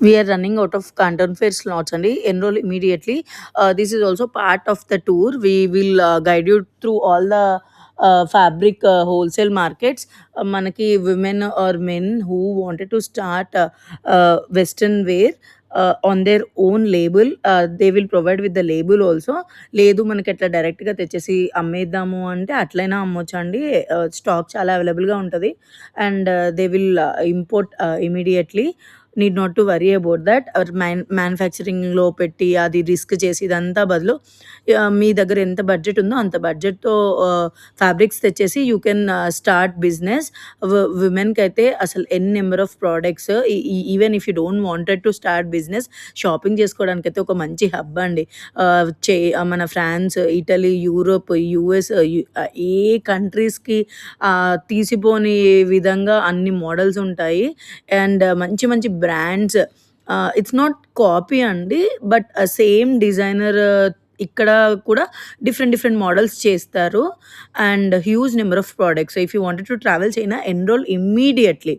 We are running out of Canton Fair slots and enroll immediately. This is also part of the tour. We will guide you through all the fabric wholesale markets. Manaki women or men who wanted to start western wear on their own label, they will provide with the label also. లేదు మనకి అట్లా డైరెక్ట్‌గా తెచ్చేసి అమ్మేద్దాము అంటే అట్లైనా అమ్మొచ్చండి. Stock చాలా అవైలబుల్‌గా ఉంటది. And they will import immediately. Need not to worry about that. మ్యానుఫ్యాక్చరింగ్‌లో పెట్టి అది రిస్క్ చేసి ఇదంతా బదులు మీ దగ్గర ఎంత బడ్జెట్ ఉందో అంత బడ్జెట్‌తో ఫ్యాబ్రిక్స్ తెచ్చేసి యూ కెన్ స్టార్ట్ బిజినెస్. విమెన్‌కైతే అసలు number of products. Even if you don't wanted to start business, shopping చేసుకోవడానికైతే ఒక మంచి హబ్ అండి. మన ఫ్రాన్స్, ఇటలీ, యూరోప్, యూఎస్, ఏ కంట్రీస్‌కి తీసిపోని విధంగా అన్ని మోడల్స్ ఉంటాయి. అండ్ మంచి మంచి బ్రాండ్స్. ఇట్స్ నాట్ కాపీ అండి. బట్ సేమ్ డిజైనర్ ఇక్కడ కూడా డిఫరెంట్ డిఫరెంట్ మోడల్స్ చేస్తారు. And huge number of products. If you wanted to travel China, enrol immediately.